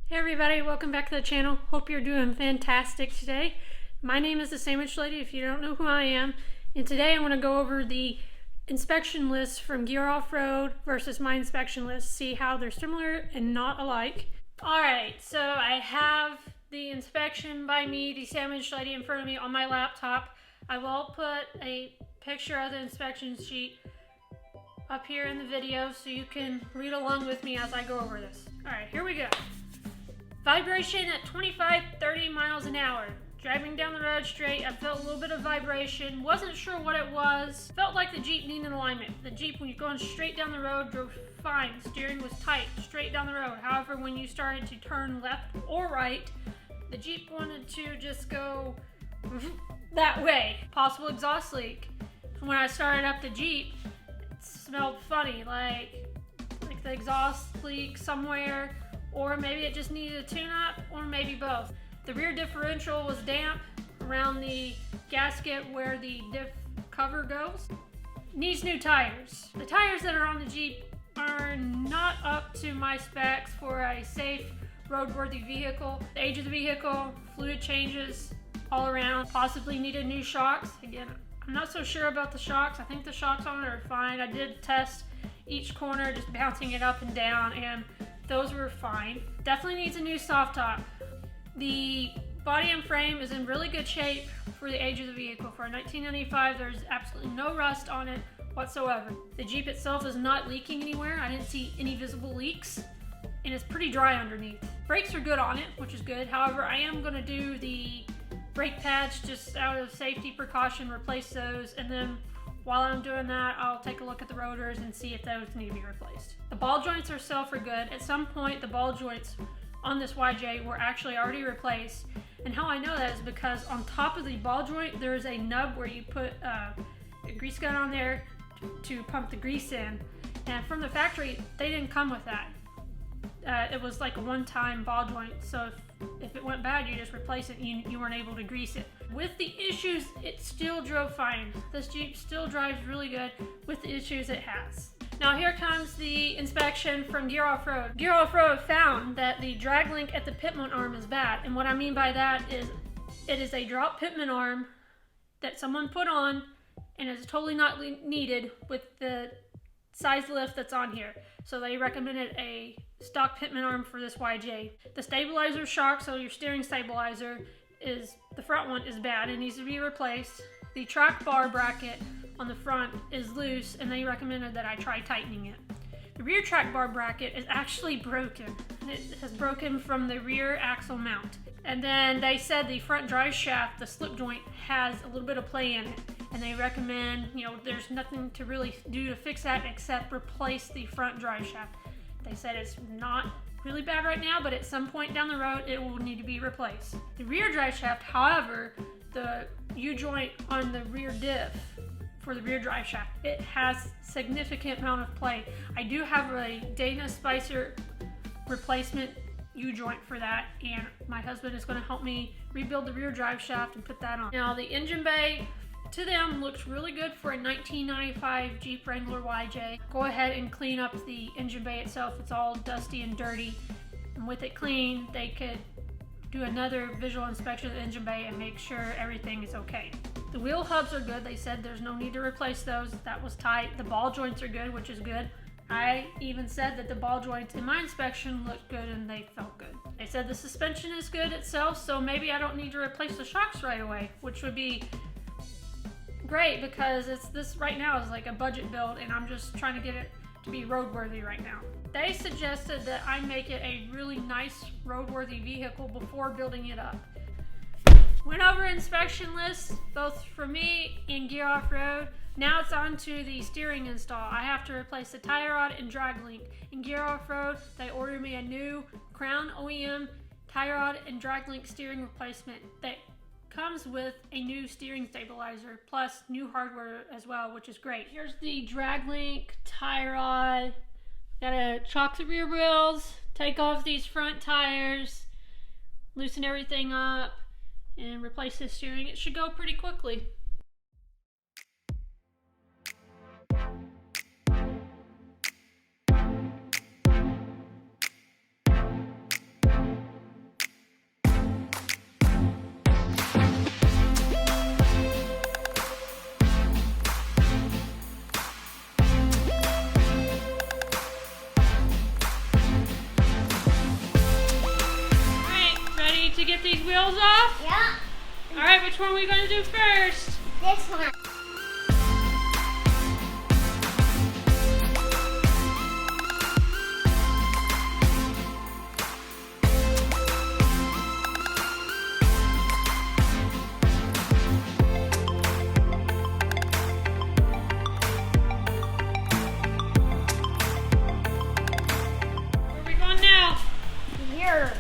Hey everybody, welcome back to the channel. Hope you're doing fantastic today. My name is the Sandwich Lady, if you don't know who I am. And today I'm going to go over the inspection list from Geahr Offroad versus my inspection list. See how they're similar and not alike. Alright, so I have the inspection by me, the Sandwich Lady, in front of me on my laptop. I will put a picture of the inspection sheet up here in the video so you can read along with me as I go over this. Alright, here we go. Vibration at 25-30 miles an hour. Driving down the road straight, I felt a little bit of vibration. Wasn't sure what it was. Felt like the Jeep needed alignment. The Jeep, when you're going straight down the road, drove fine. Steering was tight, straight down the road. However, when you started to turn left or right, the Jeep wanted to just go that way. Possible exhaust leak. When I started up the Jeep, it smelled funny, like the exhaust leak somewhere. Or maybe it just needed a tune-up, or maybe both. The rear differential was damp around the gasket where the diff cover goes. Needs new tires. The tires that are on the Jeep are not up to my specs for a safe, roadworthy vehicle. The age of the vehicle, fluid changes all around, possibly needed new shocks. Again, I'm not so sure about the shocks. I think the shocks on it are fine. I did test each corner, just bouncing it up and down, and those were fine. Definitely needs a new soft top. The body and frame is in really good shape for the age of the vehicle. For a 1995, there's absolutely no rust on it whatsoever. The Jeep itself is not leaking anywhere. I didn't see any visible leaks, and it's pretty dry underneath. Brakes are good on it, which is good. However, I am going to do the brake pads just out of safety precaution, replace those, and then while I'm doing that, I'll take a look at the rotors and see if those need to be replaced. The ball joints itself are good. At some point, the ball joints on this YJ were actually already replaced. And how I know that is because on top of the ball joint, there's a nub where you put a grease gun on there to pump the grease in. And from the factory, they didn't come with that. It was like a one-time ball joint, so if it went bad, you just replace it and you weren't able to grease it. With the issues, it still drove fine. This Jeep still drives really good with the issues it has. Now here comes the inspection from Geahr Offroad. Geahr Offroad found that the drag link at the pitman arm is bad, and what I mean by that is it is a drop pitman arm that someone put on and is totally not needed with the size lift that's on here. So they recommended a stock pitman arm for this YJ. The stabilizer shock, so your steering stabilizer, is the front one is bad and needs to be replaced. The track bar bracket on the front is loose, and they recommended that I try tightening it. The rear track bar bracket is actually broken. It has broken from the rear axle mount. And then they said the front drive shaft, the slip joint, has a little bit of play in it. And they recommend, there's nothing to really do to fix that except replace the front drive shaft. They said it's not really bad right now, but at some point down the road, it will need to be replaced. The rear drive shaft, however, the U-joint on the rear diff for the rear drive shaft, it has significant amount of play. I do have a Dana Spicer replacement U-joint for that, and my husband is going to help me rebuild the rear drive shaft and put that on. Now the engine bay, to them, looks really good for a 1995 Jeep Wrangler YJ. Go ahead and clean up the engine bay itself. It's all dusty and dirty, and with it clean, they could do another visual inspection of the engine bay and make sure everything is okay. The wheel hubs are good. They said there's no need to replace those. That was tight. The ball joints are good, which is good. I even said that the ball joints in my inspection looked good and they felt good. They said the suspension is good itself, so maybe I don't need to replace the shocks right away, which would be great because this right now is like a budget build and I'm just trying to get it to be roadworthy right now. They suggested that I make it a really nice roadworthy vehicle before building it up. Went over inspection lists, both for me and Geahr Offroad. Now it's on to the steering install. I have to replace the tie rod and drag link. In Geahr Offroad, they ordered me a new Crown OEM tie rod and drag link steering replacement that comes with a new steering stabilizer plus new hardware as well, which is great. Here's the drag link, tie rod. Gotta chalk the rear wheels, take off these front tires, loosen everything up, and replace the steering. It should go pretty quickly. wheels off? Yeah. Alright, which one are we going to do first? This one. Where are we going now? Here.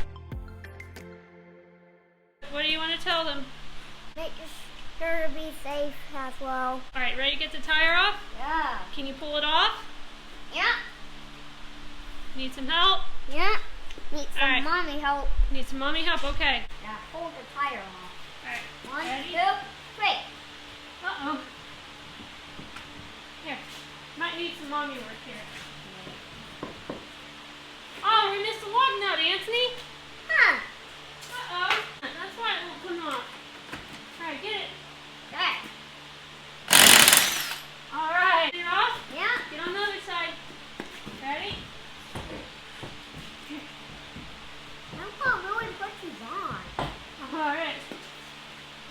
What do you want to tell them? Make sure to be safe as well. Alright, ready to get the tire off? Yeah. Can you pull it off? Yeah. Need some help? Yeah. Need some Alright. mommy help. Need some mommy help? Okay. Yeah. Hold the tire off. Alright. 1, Ready? 2, 3. Uh-oh. Here. Might need some mommy work here. Oh, we missed a lug nut, Anthony. Huh. Uh-oh. That's why it won't come off. Alright, get it. Okay. Alright. Get it off? Yeah. Get on the other side. Ready? Grandpa really put these on. Alright.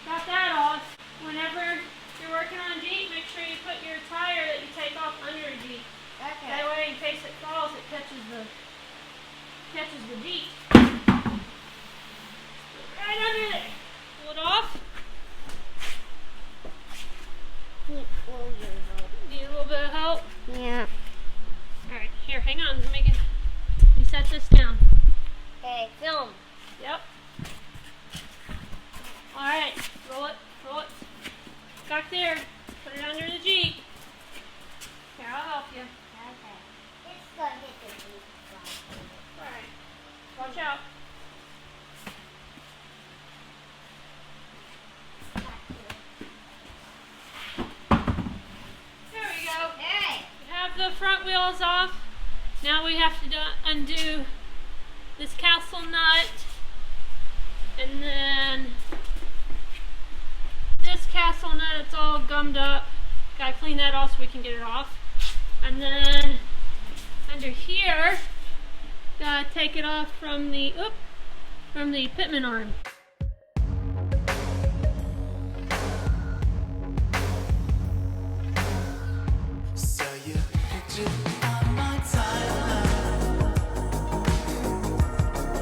Got that off. Whenever you're working on a Jeep, make sure you put your tire that you take off under a Jeep. Okay. That way, in case it falls, it catches the Jeep. Right under there. Pull it off. Need all your help. Need a little bit of help. Yeah. Alright, here, hang on. Let me set this down. Okay, film. Yep. Alright, roll it. Back there. Put it under the Jeep. Here, I'll help you. Okay. It's gonna hit the Jeep. Alright. Watch out. There we go. Hey. We have the front wheels off. Now we have to undo this castle nut. And then this castle nut, it's all gummed up. Gotta clean that off so we can get it off. And then under here, gotta take it off from the pitman arm. Saw your picture on my timeline.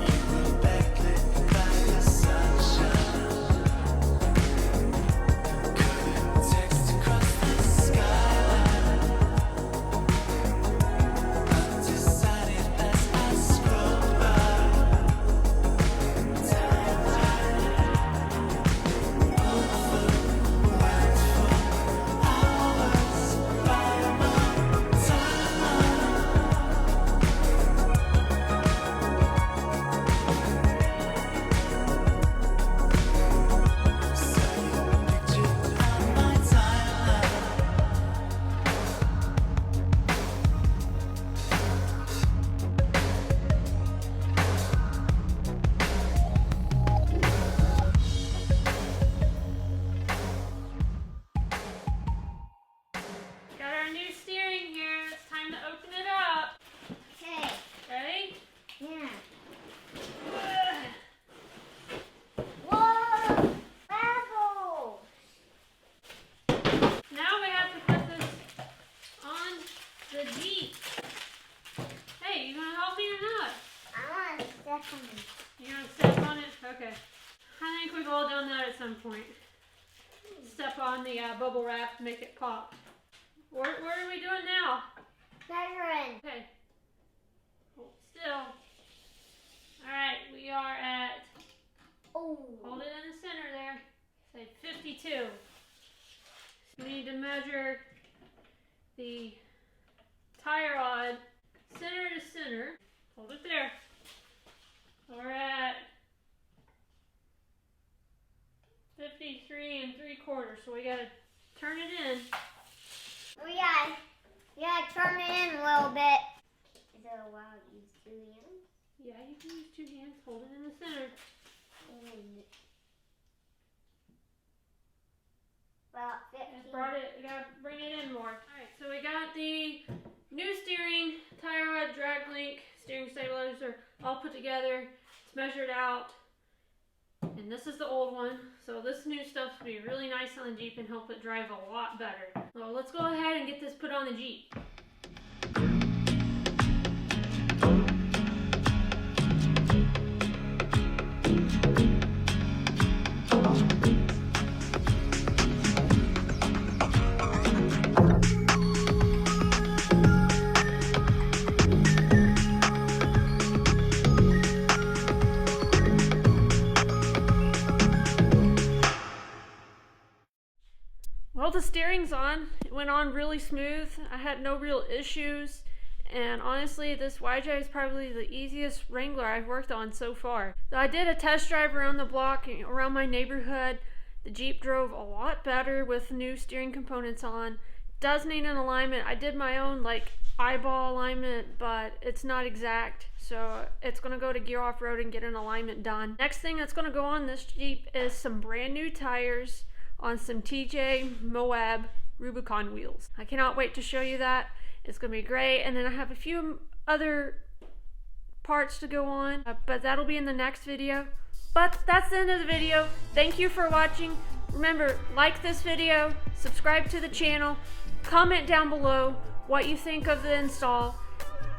You were backlit by the sunshine. Couldn't text across the skyline. Undecided as I scrolled by. Timeline. Both went for hours by my timeline. Saw your picture on my timeline. Got our new steering here. It's time to open it up. Okay. Ready? Yeah. Ugh. Whoa! Apple! Now we have to put this on the Jeep. Hey, you gonna help me or not? I want to step on it. You gonna step on it? Okay. I think we've all done that at some point. Step on the bubble wrap to make it pop. What are we doing now? Measuring. Okay. Hold still. Alright, we are at, Oh. hold it in the center there, say 52. So we need to measure the tie rod center to center. Hold it there. We're at 53 3/4, so we gotta turn it in. Oh yeah. Yeah, turn it in a little bit. Is it allowed to use 2 hands? Yeah, you can use 2 hands, hold it in the center. About 15. Just brought it, we gotta bring it in more. Alright, so we got the new steering, tie rod, drag link, steering stabilizer all put together. It's measured out. And And this is the old one. So this new stuff's gonna be really nice on the Jeep and help it drive a lot better. So let's go ahead and get this put on the Jeep. Well, the steering's on. It went on really smooth. I had no real issues. And honestly, this YJ is probably the easiest Wrangler I've worked on so far. So I did a test drive around the block, around my neighborhood. The Jeep drove a lot better with new steering components on. Does need an alignment. I did my own eyeball alignment, but it's not exact. So it's gonna go to Geahr Offroad and get an alignment done. Next thing that's gonna go on this Jeep is some brand new tires on some TJ Moab Rubicon wheels. I cannot wait to show you that. It's gonna be great. And then I have a few other parts to go on, but that'll be in the next video. But that's the end of the video. Thank you for watching. Remember, like this video, subscribe to the channel, comment down below what you think of the install,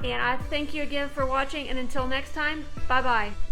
and I thank you again for watching, and until next time, bye bye.